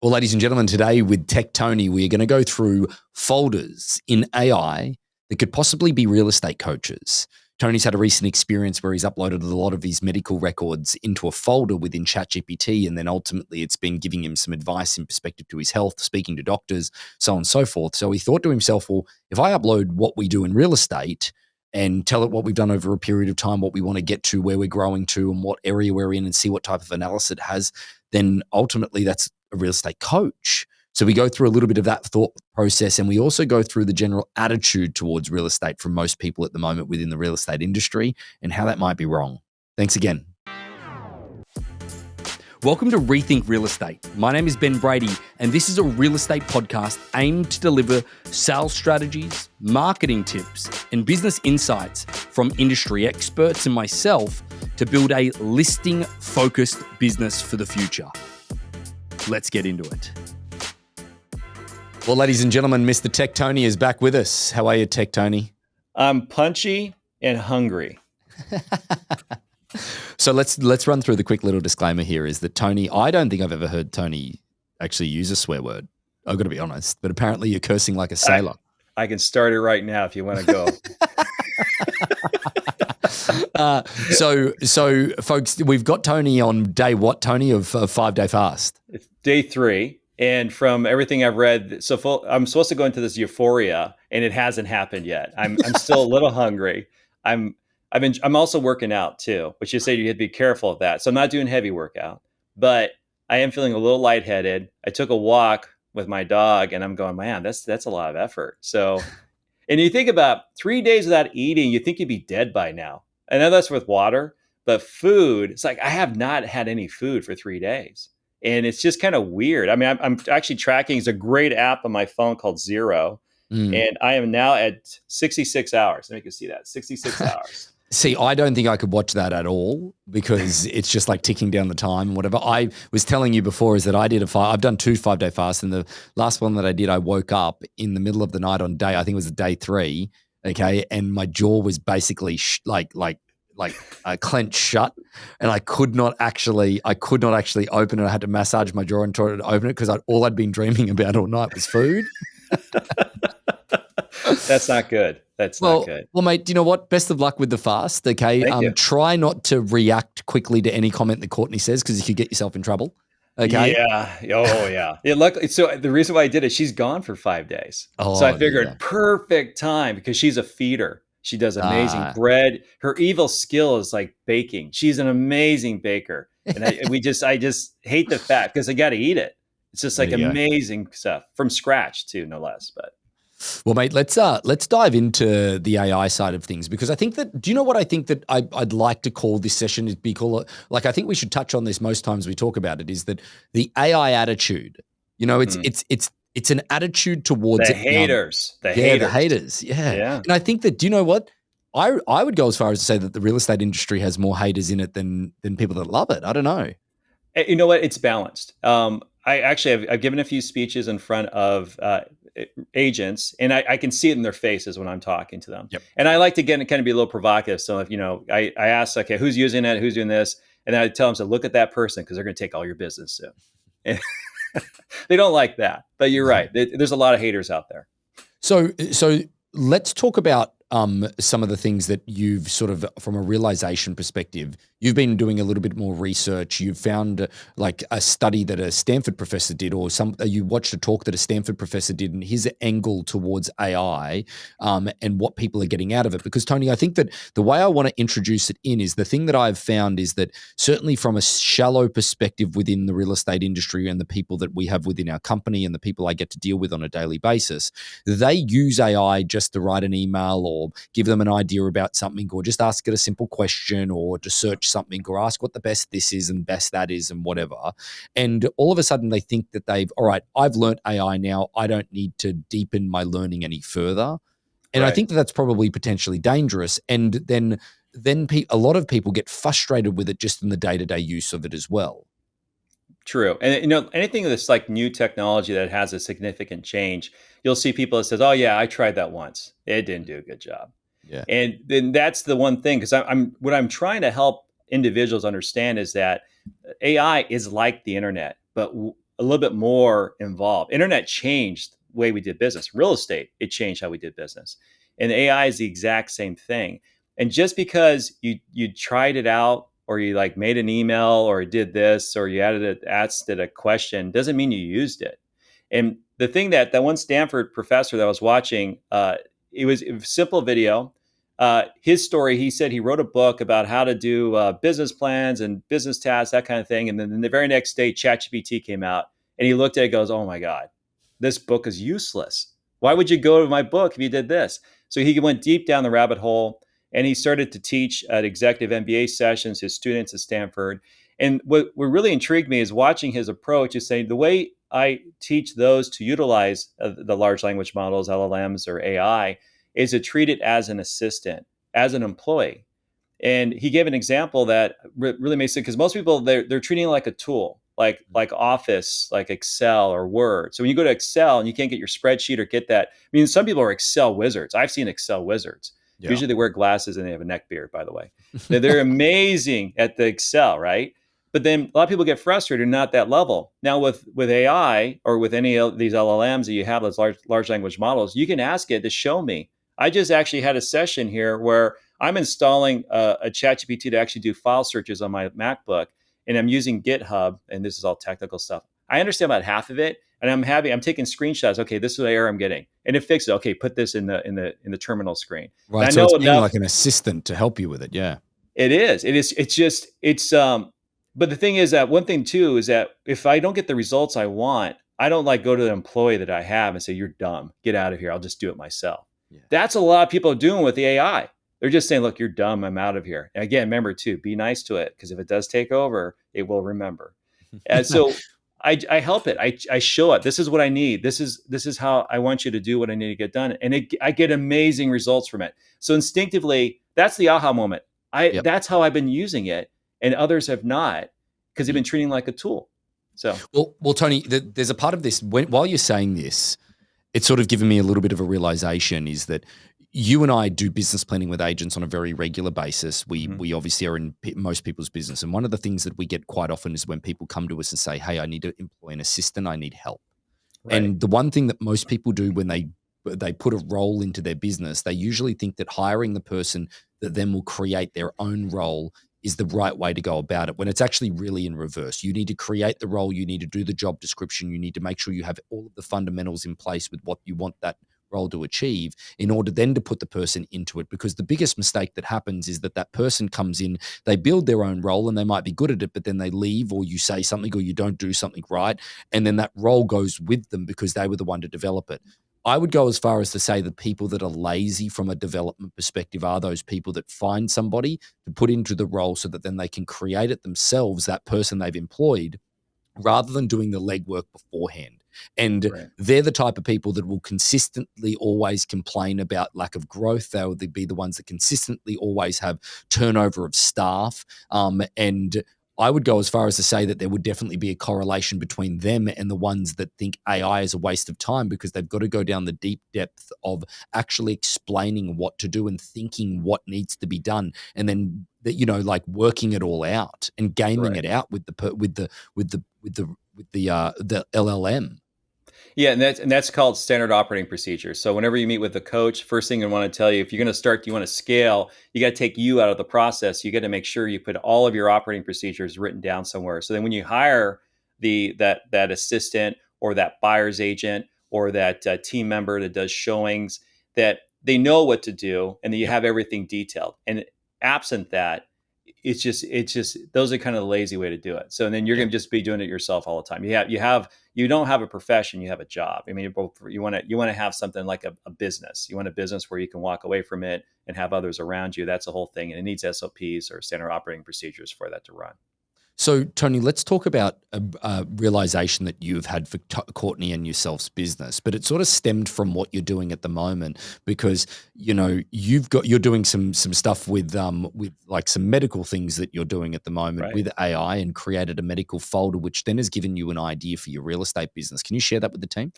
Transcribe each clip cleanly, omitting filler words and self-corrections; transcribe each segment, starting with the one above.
Well, ladies and gentlemen, today with Tech Tony, we are going to go through folders in AI that could possibly be real estate coaches. Tony's had a recent experience where he's uploaded a lot of his medical records into a folder within ChatGPT, and then ultimately it's been giving him some advice in perspective to his health, speaking to doctors, so on and so forth. So he thought to himself, well, if I upload what we do in real estate and tell it what we've done over a period of time, what we want to get to, where we're growing to, and what area we're in, and see what type of analysis it has, then ultimately that's a real estate coach. So we go through a little bit of that thought process, and we also go through the general attitude towards real estate from most people at the moment within the real estate industry and how that might be wrong. Thanks again. Welcome to Rethink Real Estate. My name is Ben Brady, and this is a real estate podcast aimed to deliver sales strategies, marketing tips, and business insights from industry experts and myself to build a listing-focused business for the future. Let's get into it. Well, ladies and gentlemen, Mr. Tech Tony is back with us. How are you, Tech Tony? I'm punchy and hungry. So let's run through the quick little disclaimer here is that Tony, I don't think I've ever heard Tony actually use a swear word. I've got to be honest, but apparently you're cursing like a sailor. I can start it right now if you want to go. So folks, we've got Tony on day what, Tony, of 5-day fast? It's day 3. And from everything I've read, I'm supposed to go into this euphoria, and it hasn't happened yet. I'm still a little hungry. I'm also working out too, which you say you have to be careful of that. So I'm not doing heavy workout, but I am feeling a little lightheaded. I took a walk with my dog, and I'm going, man, that's a lot of effort. So, and you think about 3 days without eating, you think you'd be dead by now. I know that's with water, but food, it's like I have not had any food for 3 days. And it's just kind of weird. I mean, I'm actually tracking. It's a great app on my phone called Zero. And I am now at 66 hours. Let me can see that, 66 hours. See, I don't think I could watch that at all because it's just like ticking down the time and whatever. I was telling you before is that I've done 2 5-day fasts, and the last one that I did, I woke up in the middle of the night on I think it was day 3, okay, and my jaw was basically clenched shut, and I could not actually open it. I had to massage my jaw and try to open it because all I'd been dreaming about all night was food. That's not good. Not good. Well, mate, do you know what? Best of luck with the fast, okay? Thank you. Try not to react quickly to any comment that Courtney says because you could get yourself in trouble, okay? Yeah. Oh, yeah. Luckily, so the reason why I did it, she's gone for 5 days. So I figured perfect time because she's a feeder. She does amazing bread. Her evil skill is like baking. She's an amazing baker. And I just hate the fact because I got to eat it. It's just like amazing stuff from scratch too, no less. But well, mate, let's dive into the AI side of things because I think that, do you know what I think that I'd like to call this session is I think we should touch on this most times we talk about it is that the AI attitude, it's an attitude towards the haters. The haters. Yeah. And I think that, do you know what? I would go as far as to say that the real estate industry has more haters in it than people that love it. I don't know. You know what? It's balanced. I've given a few speeches in front of agents, and I can see it in their faces when I'm talking to them. Yep. And I like to kind of be a little provocative. So if, I ask, okay, who's using it? Who's doing this? And then I tell them to look at that person because they're going to take all your business soon. And they don't like that, but you're right. There's a lot of haters out there. So let's talk about some of the things that you've sort of, from a realization perspective, you've been doing a little bit more research. You've found like a study that a Stanford professor did, or you watched a talk that a Stanford professor did, and his angle towards AI and what people are getting out of it. Because Tony, I think that the way I want to introduce it in is the thing that I've found is that certainly from a shallow perspective within the real estate industry and the people that we have within our company and the people I get to deal with on a daily basis, they use AI just to write an email or give them an idea about something, or just ask it a simple question, or to search something, or ask what the best this is and best that is and whatever. And all of a sudden they think that all right, I've learned AI now, I don't need to deepen my learning any further. And right. I think that that's probably potentially dangerous. And then a lot of people get frustrated with it just in the day-to-day use of it as well. True. And anything that's like new technology that has a significant change, you'll see people that says, oh yeah, I tried that once. It didn't do a good job. Yeah. And then that's the one thing, because what I'm trying to help individuals understand is that AI is like the internet, but a little bit more involved. Internet changed the way we did business. Real estate, it changed how we did business. And AI is the exact same thing. And just because you tried it out, or you like made an email, or did this, or you asked it a question, doesn't mean you used it. And the thing that one Stanford professor that I was watching, it was a simple video. His story, he said he wrote a book about how to do business plans and business tasks, that kind of thing. And then the very next day, ChatGPT came out, and he looked at it and goes, oh my God, this book is useless. Why would you go to my book if you did this? So he went deep down the rabbit hole, and he started to teach at executive MBA sessions, his students at Stanford. And what really intrigued me is watching his approach is saying the way I teach those to utilize the large language models, LLMs, or AI, is to treat it as an assistant, as an employee. And he gave an example that really makes sense, because most people, they're treating it like a tool, like Office, like Excel or Word. So when you go to Excel and you can't get your spreadsheet or get that, I mean, some people are Excel wizards. I've seen Excel wizards. Yeah. Usually they wear glasses and they have a neck beard, by the way. They're amazing at the Excel, right? But then a lot of people get frustrated, not that level. Now with AI or with any of these LLMs that you have, those large language models, you can ask it to show me. I just actually had a session here where I'm installing a ChatGPT to actually do file searches on my MacBook, and I'm using GitHub, and this is all technical stuff. I understand about half of it, and I'm taking screenshots. Okay, this is the error I'm getting, and it fixes it. Okay, put this in the terminal screen. Right. And I So know it's being enough. like an assistant to help you with it. Yeah. It is. It is. It's just. But the thing is that one thing too is that if I don't get the results I want, I don't like go to the employee that I have and say, "You're dumb. Get out of here. I'll just do it myself." Yeah. That's a lot of people are doing with the AI. They're just saying, "Look, you're dumb. I'm out of here." And again, remember too, be nice to it, because if it does take over, it will remember. And so I help it. I show it. This is what I need. This is how I want you to do what I need to get done. And I get amazing results from it. So instinctively, that's the aha moment. Yep. That's how I've been using it, and others have not, because they've been treating it like a tool. So Well, Tony, there's a part of this while you're saying this, it's sort of given me a little bit of a realization is that you and I do business planning with agents on a very regular basis. We obviously are in most people's business. And one of the things that we get quite often is when people come to us and say, hey, I need to employ an assistant. I need help. right. And the one thing that most people do when they put a role into their business, they usually think that hiring the person that then will create their own role is the right way to go about it, when it's actually really in reverse. You need to create the role, you need to do the job description, you need to make sure you have all of the fundamentals in place with what you want that role to achieve in order then to put the person into it. Because the biggest mistake that happens is that person comes in, they build their own role and they might be good at it, but then they leave, or you say something or you don't do something right, and then that role goes with them because they were the one to develop it. I would go as far as to say that people that are lazy from a development perspective are those people that find somebody to put into the role so that then they can create it themselves, that person they've employed, rather than doing the legwork beforehand. And Right. they're the type of people that will consistently always complain about lack of growth. They will be the ones that consistently always have turnover of staff. And I would go as far as to say that there would definitely be a correlation between them and the ones that think AI is a waste of time, because they've got to go down the deep depth of actually explaining what to do and thinking what needs to be done, and then like working it all out and gaming Right. it out with the LLM. Yeah, and that's called standard operating procedures. So whenever you meet with a coach, first thing I want to tell you, if you're going to start, you want to scale, you got to take you out of the process. You got to make sure you put all of your operating procedures written down somewhere. So then when you hire that assistant or that buyer's agent or that team member that does showings, that they know what to do and that you have everything detailed. And absent that, it's just those are kind of the lazy way to do it. So then you're going to just be doing it yourself all the time. You don't have a profession, you have a job. I mean, you want to have something like a business. You want a business where you can walk away from it and have others around you. That's the whole thing. And it needs SOPs or standard operating procedures for that to run. So, Tony, let's talk about a realization that you've had for Courtney and yourself's business, but it sort of stemmed from what you're doing at the moment, because you're doing some stuff with like some medical things that you're doing at the moment, Right. with AI, and created a medical folder, which then has given you an idea for your real estate business. Can you share that with the team?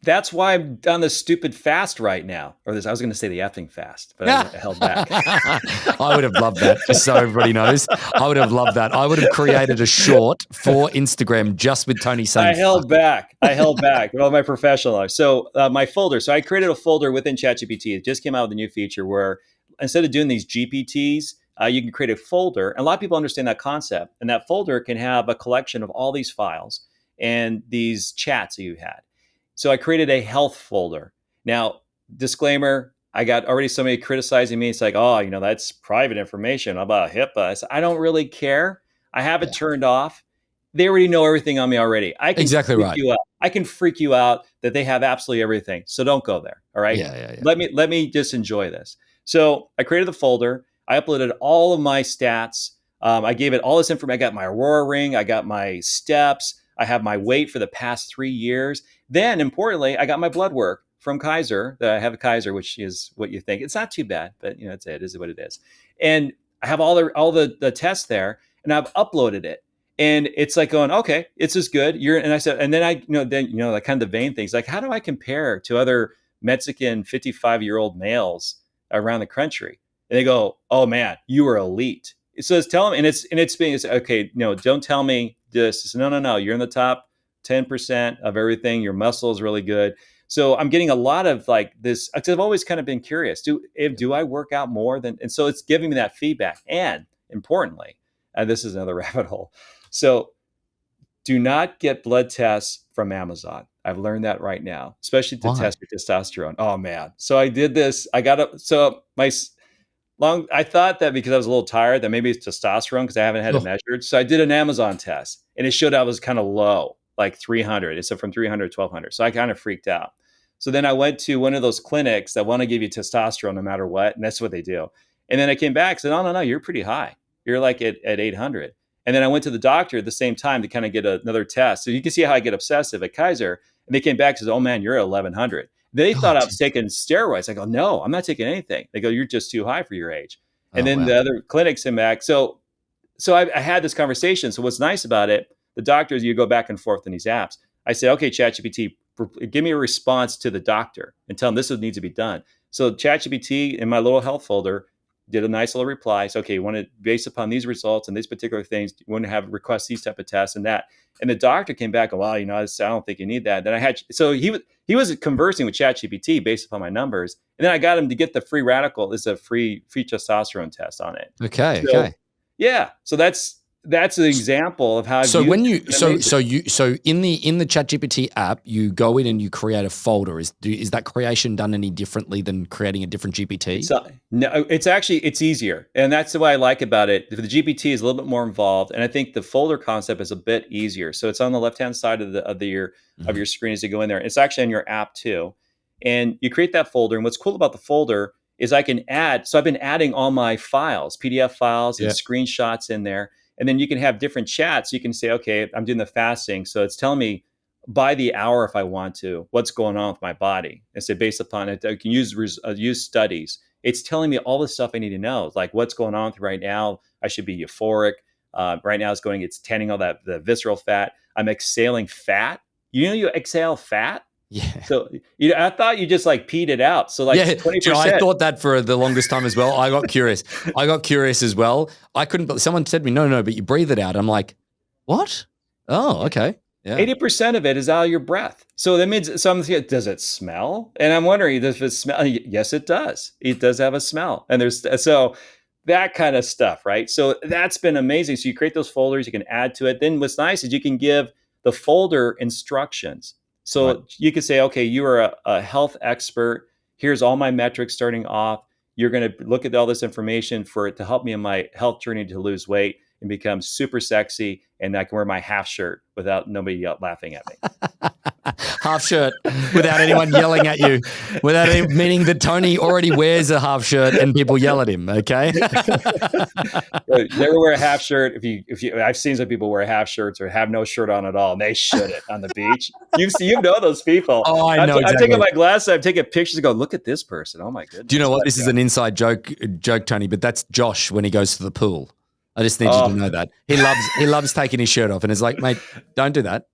That's why I'm on this stupid fast right now. Or this, I was going to say the effing fast, but I held back. I would have loved that, just so everybody knows. I would have loved that. I would have created a short for Instagram just with Tony saying I held back. Well, my professional life. So my folder. So I created a folder within ChatGPT. It just came out with a new feature where instead of doing these GPTs, you can create a folder. And a lot of people understand that concept. And that folder can have a collection of all these files and these chats that you had. So I created a health folder. Now, disclaimer, I got already somebody criticizing me. It's like, oh, that's private information. How about HIPAA? I said, I don't really care. I have it turned off. They already know everything on me already. I can Exactly freak right. you out. I can freak you out that they have absolutely everything. So don't go there. All right. Yeah. Let me just enjoy this. So I created the folder. I uploaded all of my stats. I gave it all this information. I got my Aurora ring. I got my steps. I have my weight for the past 3 years. Then, importantly, I got my blood work from Kaiser. I have a Kaiser, which is what you think. It's not too bad, but it is what it is. And I have all the tests there, and I've uploaded it. And it's like going, okay, it's as good. And I said, and then like kind of the vain things, like how do I compare to other Mexican 55-year-old males around the country? And they go, oh man, you are elite. So it's telling me, and it's being okay. Don't tell me this. It's, no. You're in the top 10% of everything. Your muscle is really good. So I'm getting a lot of like this. I've always kind of been curious. Do I work out more than? And so it's giving me that feedback. And importantly, and this is another rabbit hole. So do not get blood tests from Amazon. I've learned that right now, especially to test your testosterone. Oh man. So I did this. I thought that because I was a little tired that maybe it's testosterone because I haven't had it measured. So I did an Amazon test and it showed I was kind of low, like 300. It's from 300 to 1200. So I kind of freaked out. So then I went to one of those clinics that want to give you testosterone no matter what. And that's what they do. And then I came back and said, oh, no, you're pretty high. You're like at 800. And then I went to the doctor at the same time to kind of get another test. So you can see how I get obsessive at Kaiser. And they came back and said, oh man, you're at 1100. They thought I was taking steroids. I go, no, I'm not taking anything. They go, you're just too high for your age. And then the other clinics came back. So I had this conversation. So what's nice about it, the doctors, you go back and forth in these apps. I said, okay, ChatGPT, give me a response to the doctor and tell them this would need to be done. So ChatGPT in my little health folder did a nice little reply. So, okay, you want to, based upon these results and these particular things, you want to have request these type of tests and that. And the doctor came back, well, I don't think you need that. Then I had, so he was conversing with ChatGPT based upon my numbers. And then I got him to get the free radical. It's a free testosterone test on it. Okay. Yeah. So that's an example of how. So when you so in the ChatGPT app, you go in and you create a folder. Is that creation done any differently than creating a different GPT? No, it's easier, and that's the way I like about it. The GPT is a little bit more involved, and I think the folder concept is a bit easier. So it's on the left hand side of your screen as you go in there. It's actually on your app too, and you create that folder. And what's cool about the folder is I can add. So I've been adding all my files, PDF files, and screenshots in there. And then you can have different chats. You can say, okay, I'm doing the fasting. So it's telling me by the hour, if I want to, what's going on with my body. And so based upon it, I can use studies. It's telling me all the stuff I need to know, like what's going on with right now. I should be euphoric. Right now it's tanning all the visceral fat. I'm exhaling fat. You exhale fat? Yeah. So I thought you just like peed it out. So like 20%. I thought that for the longest time as well. I got curious. As well. I couldn't. Someone said to me, no, but you breathe it out. I'm like, what? Oh, okay. Yeah. 80% of it is out of your breath. So that means does it smell? And I'm wondering, does it smell? Yes, it does. It does have a smell. And so that kind of stuff, right? So that's been amazing. So you create those folders, you can add to it. Then what's nice is you can give the folder instructions. So you could say, okay, you are a health expert. Here's all my metrics starting off. You're going to look at all this information for it to help me in my health journey to lose weight and become super sexy. And I can wear my half shirt without nobody laughing at me. Half shirt without anyone yelling at you, meaning that Tony already wears a half shirt and people yell at him. Okay. Never wear a half shirt. If you, I've seen some people wear half shirts or have no shirt on at all, and they shouldn't on the beach. You know those people. Oh, I know. I'm taking my glasses. I'm taking pictures and go, look at this person. Oh my goodness. Do you know what? This is an inside joke, Tony, but that's Josh when he goes to the pool. I just need you to know that he loves taking his shirt off, and it's like, mate, don't do that.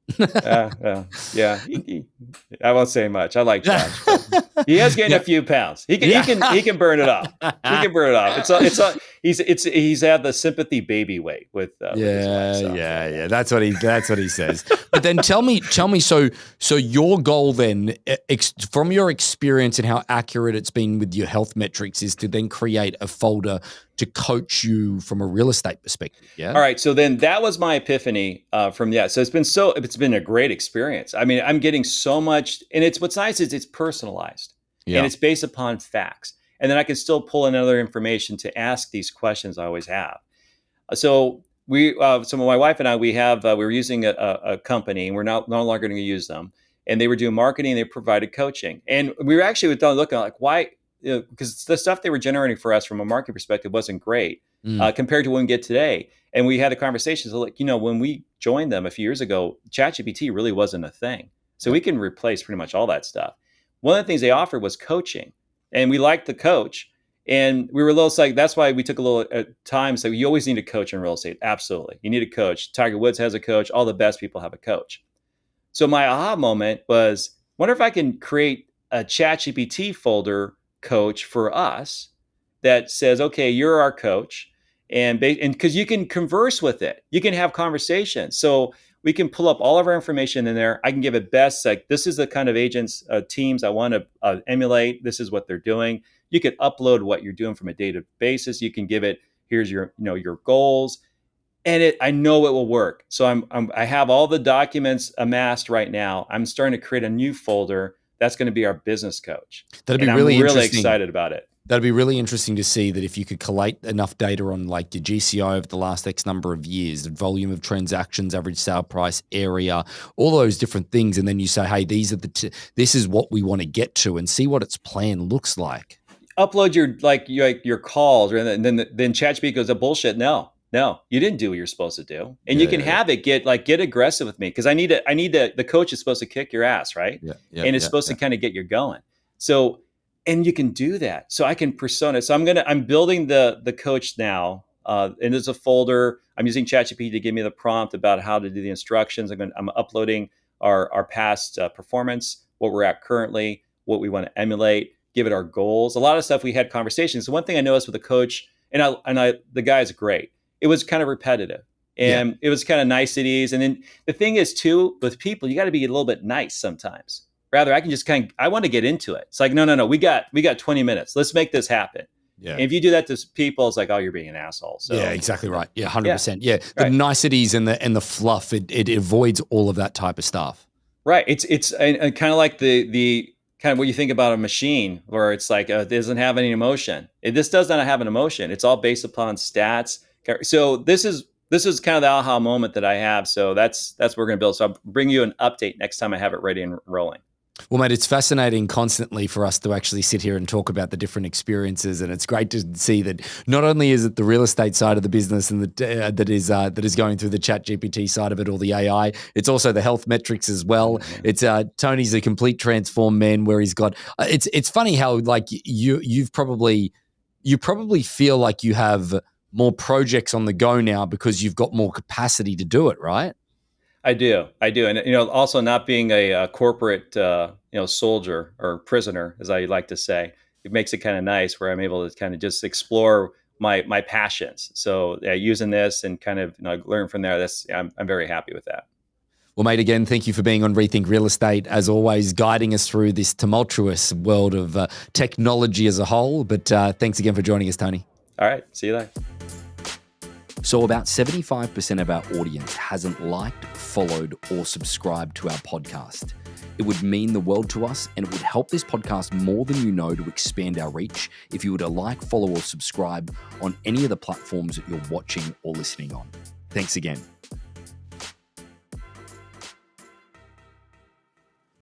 Yeah. I won't say much. I like Josh. He has gained a few pounds. He can burn it off. He can burn it off. He's had the sympathy baby weight with his wife. So. Yeah. That's what he says. But then tell me. So your goal then, from your experience and how accurate it's been with your health metrics, is to then create a folder to coach you from a real estate perspective. Yeah. All right. So then that was my epiphany from that. So it's been a great experience. I mean, I'm getting so much, and what's nice is it's personalized and it's based upon facts. And then I can still pull in other information to ask these questions I always have. So my wife and I, we were using a company, and we're no longer going to use them. And they were doing marketing, they provided coaching. And we were actually looking like, why? Because the stuff they were generating for us from a market perspective wasn't great compared to what we get today. And we had a conversation. So like, when we joined them a few years ago, ChatGPT really wasn't a thing. So we can replace pretty much all that stuff. One of the things they offered was coaching, and we liked the coach. And we were a little like, that's why we took a little time. So you always need a coach in real estate. Absolutely. You need a coach. Tiger Woods has a coach. All the best people have a coach. So my aha moment was, wonder if I can create a ChatGPT folder coach for us that says, okay, you're our coach. And because you can converse with it, you can have conversations. So we can pull up all of our information in there. I can give it best, like, this is the kind of agents, teams I want to emulate. This is what they're doing. You can upload what you're doing from a data basis. You can give it, here's your goals. And I know it will work. So I have all the documents amassed right now. I'm starting to create a new folder that's going to be our business coach. That'd be really interesting. I'm really excited about it. That'd be really interesting to see that if you could collate enough data on like your GCI over the last X number of years, the volume of transactions, average sale price, area, all those different things. And then you say, hey, these are this is what we want to get to, and see what its plan looks like. Upload your calls, and then ChatGPT goes, bullshit. No, you didn't do what you're supposed to do. And you can have it get aggressive with me, because the coach is supposed to kick your ass, right? And it's supposed to kind of get you going. So, and you can do that. So I can persona. So I'm building the coach now. And there's a folder. I'm using ChatGPT to give me the prompt about how to do the instructions. I'm uploading our past performance, what we're at currently, what we want to emulate, give it our goals. A lot of stuff we had conversations. So one thing I noticed with the coach, the guy's great. It was kind of repetitive, and it was kind of niceties. And then the thing is too, with people, you got to be a little bit nice sometimes. Rather, I can just I want to get into it. It's like, no, we got 20 minutes. Let's make this happen. Yeah. And if you do that to people, it's like, oh, you're being an asshole. So yeah, exactly right. Yeah, 100%. Yeah, the niceties and the fluff, it avoids all of that type of stuff. Right. It's kind of like the kind of what you think about a machine, where it's like it doesn't have any emotion. This does not have an emotion. It's all based upon stats. So this is kind of the aha moment that I have. So that's what we're going to build. So I'll bring you an update next time I have it ready and rolling. Well, mate, it's fascinating constantly for us to actually sit here and talk about the different experiences, and it's great to see that not only is it the real estate side of the business and that is going through the ChatGPT side of it, or the AI, it's also the health metrics as well. Mm-hmm. It's Tony's a complete transformed man, where he's got. It's funny how like you probably feel like you have more projects on the go now because you've got more capacity to do it, right? I do. And, also not being a corporate, soldier or prisoner, as I like to say, it makes it kind of nice where I'm able to kind of just explore my passions. So using this and kind of learn from there, I'm very happy with that. Well, mate, again, thank you for being on Rethink Real Estate, as always, guiding us through this tumultuous world of technology as a whole. But thanks again for joining us, Tony. All right. See you later. So about 75% of our audience hasn't liked, followed, or subscribed to our podcast. It would mean the world to us, and it would help this podcast more than you know to expand our reach if you were to like, follow, or subscribe on any of the platforms that you're watching or listening on. Thanks again.